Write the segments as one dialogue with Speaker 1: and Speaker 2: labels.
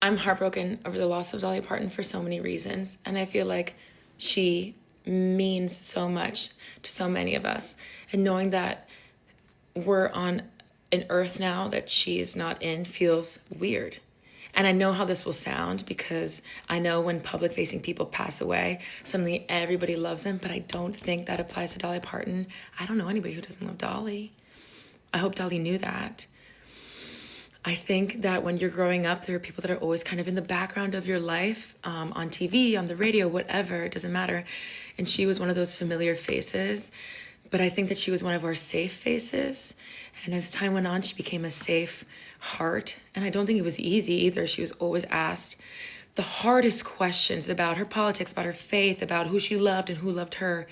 Speaker 1: I'm heartbroken over the loss of Dolly Parton for so many reasons, and I feel like she means so much to so many of us. And knowing that we're on an earth now that she's not in feels weird. And I know how this will sound because I know when public facing people pass away, suddenly everybody loves them, but I don't think that applies to Dolly Parton. I don't know anybody who doesn't love Dolly. I hope Dolly knew that. I think that when you're growing up, there are people that are always kind of in the background of your life, on TV, on the radio, whatever, it doesn't matter. And she was one of those familiar faces, but I think that she was one of our safe faces. And as time went on, she became a safe heart. And I don't think it was easy either. She was always asked the hardest questions about her politics, about her faith, about who she loved and who loved her.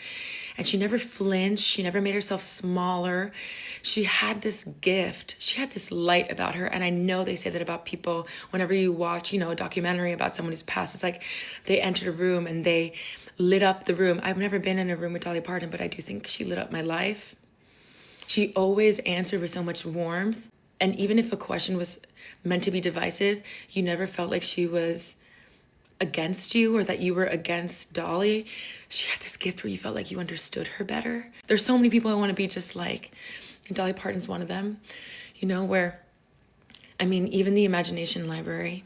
Speaker 1: And she never flinched. She never made herself smaller. She had this gift. She had this light about her. And I know they say that about people whenever you watch, a documentary about someone who's passed. It's like they entered a room and they lit up the room. I've never been in a room with Dolly Parton, but I do think she lit up my life. She always answered with so much warmth. And even if a question was meant to be divisive, you never felt like she was against you or that you were against Dolly. She had this gift where you felt like you understood her better. There's so many people I want to be just like, and Dolly Parton's one of them, even the Imagination Library,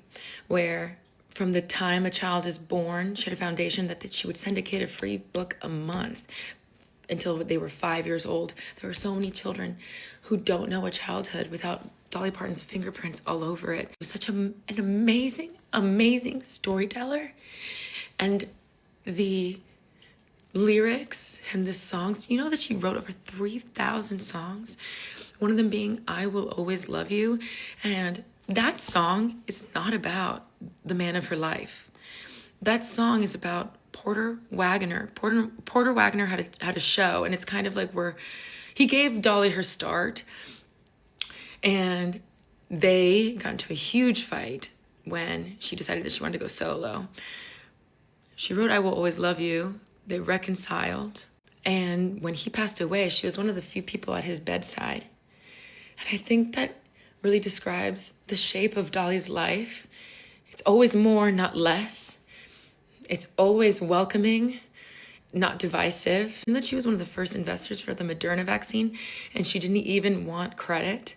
Speaker 1: where from the time a child is born, she had a foundation that she would send a kid a free book a month until they were 5 years old. There are so many children who don't know a childhood without Dolly Parton's fingerprints all over it. It was such an amazing, amazing storyteller. And the lyrics and the songs, you know that she wrote over 3,000 songs, one of them being I Will Always Love You. And that song is not about the man of her life. That song is about Porter Wagoner. Porter Wagoner had a show, and it's kind of like where he gave Dolly her start, and they got into a huge fight when she decided that she wanted to go solo. She wrote I Will Always Love You. They reconciled, and when he passed away, she was one of the few people at his bedside. And I think that really describes the shape of Dolly's life. It's always more, not less. It's always welcoming, not divisive. And that she was one of the first investors for the Moderna vaccine, and she didn't even want credit.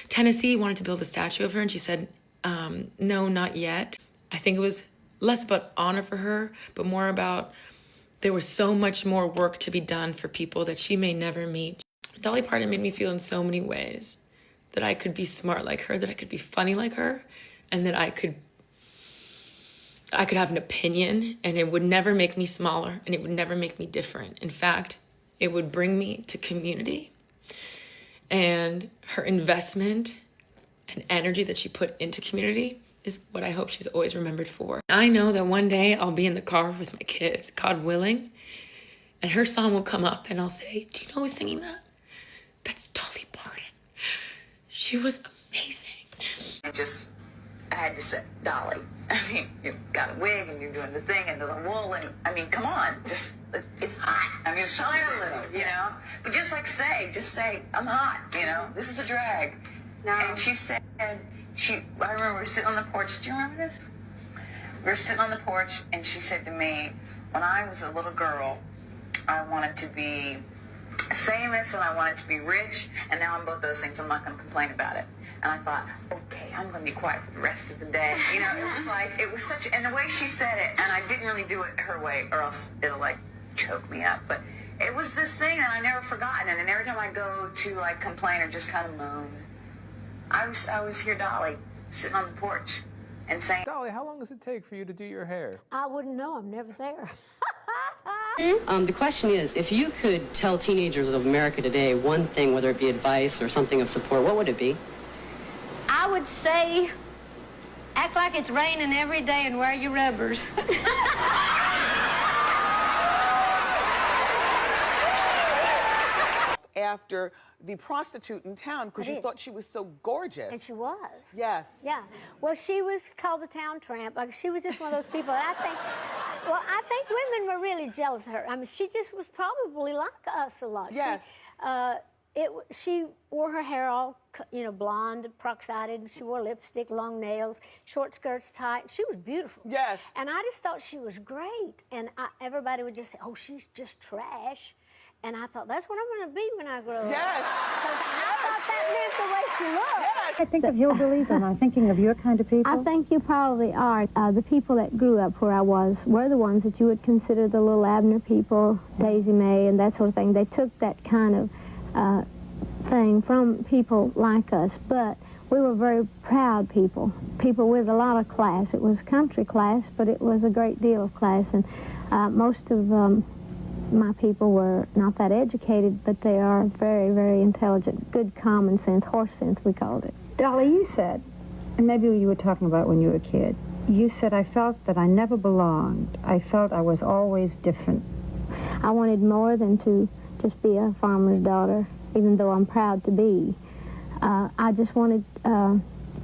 Speaker 1: Tennessee wanted to build a statue of her, and she said, no, not yet. I think it was less about honor for her, but more about there was so much more work to be done for people that she may never meet. Dolly Parton made me feel in so many ways that I could be smart like her, that I could be funny like her, and that I could have an opinion, and it would never make me smaller, and it would never make me different. In fact, it would bring me to community. And her investment and energy that she put into community is what I hope she's always remembered for. I know that one day I'll be in the car with my kids, God willing, and her song will come up, and I'll say, do you know who's singing that? That's Dolly Parton. She was amazing.
Speaker 2: I had to say, Dolly, you've got a wig and you're doing the thing and the wool and, come on, it's hot. Shine a little, But just say, I'm hot, this is a drag. No. And she said, I remember we were sitting on the porch. Do you remember this? We were sitting on the porch and she said to me, when I was a little girl, I wanted to be famous and I wanted to be rich, and now I'm both those things. I'm not going to complain about it. And I thought, okay, I'm going to be quiet for the rest of the day. It was such, and the way she said it, and I didn't really do it her way, or else it'll choke me up. But it was this thing that I never forgotten. And then every time I go to complain or just kind of moan, I always hear Dolly sitting on the porch and saying,
Speaker 3: Dolly, how long does it take for you to do your hair?
Speaker 4: I wouldn't know. I'm never there.
Speaker 5: The question is, if you could tell teenagers of America today one thing, whether it be advice or something of support, what would it be?
Speaker 4: I would say, act like it's raining every day and wear your rubbers.
Speaker 6: After the prostitute in town because you thought she was so gorgeous.
Speaker 4: And she was.
Speaker 6: Yes.
Speaker 4: Yeah. Well, she was called the town tramp. She was just one of those people. I think women were really jealous of her. She just was probably like us a lot.
Speaker 6: Yes.
Speaker 7: She wore her hair all, blonde, peroxided. She wore lipstick, long nails, short skirts, tight. She was beautiful.
Speaker 6: Yes.
Speaker 7: And I just thought she was great. And everybody would just say, "Oh, she's just trash." And I thought, that's what I'm going to be when I grow up.
Speaker 6: Yes.
Speaker 7: I thought that meant the way she looked.
Speaker 6: Yes.
Speaker 8: I think of hillbillies, am I thinking of your kind of people?
Speaker 4: I think you probably are. The people that grew up where I was were the ones that you would consider the little Abner people, Daisy Mae and that sort of thing. They took that kind of thing from people like us, but we were very proud people with a lot of class. It was country class, but it was a great deal of class, and most of my people were not that educated, but they are very, very intelligent. Good common sense, horse sense, we called it.
Speaker 8: Dolly, you said, and maybe you were talking about when you were a kid, you said, I felt that I never belonged. I felt I was always different.
Speaker 4: I wanted more than to just be a farmer's daughter, even though I'm proud to be. I just wanted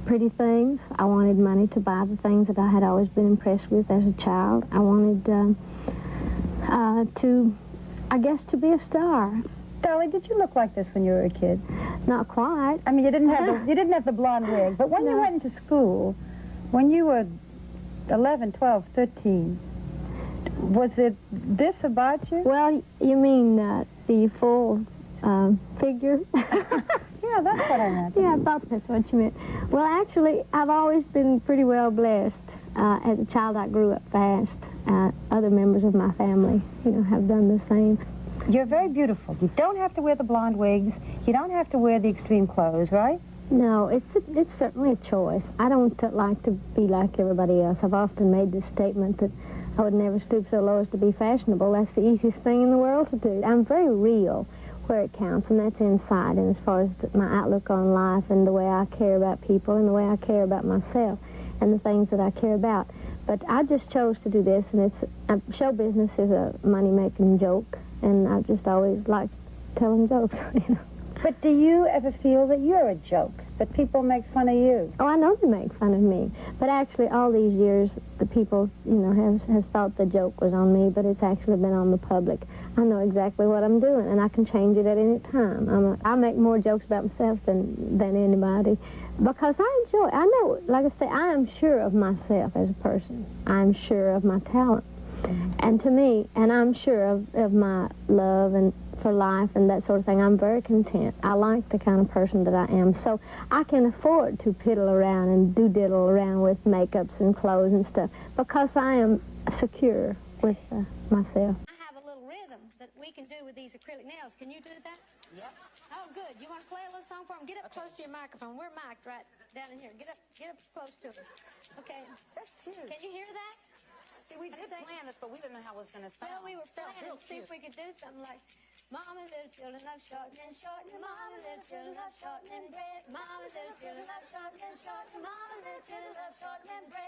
Speaker 4: pretty things. I wanted money to buy the things that I had always been impressed with as a child. I wanted to be a star.
Speaker 8: Dolly, did you look like this when you were a kid?
Speaker 4: Not quite.
Speaker 8: I mean, you didn't have the blonde wig, but when you went into school, when you were 11, 12, 13, was it this about you?
Speaker 4: Well, you mean the full figure?
Speaker 8: Yeah, that's what I meant.
Speaker 4: Yeah, I thought that's what you meant. Well, actually, I've always been pretty well blessed. As a child, I grew up fast. Other members of my family, have done the same.
Speaker 8: You're very beautiful. You don't have to wear the blonde wigs. You don't have to wear the extreme clothes, right?
Speaker 4: No, it's certainly a choice. I don't like to be like everybody else. I've often made this statement that I would never stoop so low as to be fashionable. That's the easiest thing in the world to do. I'm very real where it counts, and that's inside, and as far as my outlook on life and the way I care about people and the way I care about myself and the things that I care about. But I just chose to do this, and show business is a money-making joke, and I've just always liked telling jokes,
Speaker 8: But do you ever feel that you're a joke, that people make fun of you?
Speaker 4: Oh, I know they make fun of me, but actually all these years the people, has thought the joke was on me, but it's actually been on the public. I know exactly what I'm doing, and I can change it at any time. I make more jokes about myself than anybody, because I enjoy it. I know, like I say, I am sure of myself as a person. I'm sure of my talent. And to me, and I'm sure of my love and for life and that sort of thing. I'm very content. I like the kind of person that I am. So I can afford to piddle around and diddle around with makeups and clothes and stuff because I am secure with myself. I have a little rhythm that we can do with these acrylic nails. Can you do that?
Speaker 2: Yep.
Speaker 4: Oh, good. You want to play a little song for them? Get up close to your microphone. We're mic'd right down in here. Get up close to it. Okay.
Speaker 2: That's cute.
Speaker 4: Can you hear that?
Speaker 2: See, we did plan this, but we didn't know how it was going to sound.
Speaker 4: Well, we were
Speaker 2: Sounds
Speaker 4: planning
Speaker 2: real
Speaker 4: to see if
Speaker 2: cute.
Speaker 4: we could do something like, Mama, little children love shortening, shortening. Mama, little children love shortening bread. Mama, little children love shortening, shortening. Mama, little children love shortening bread.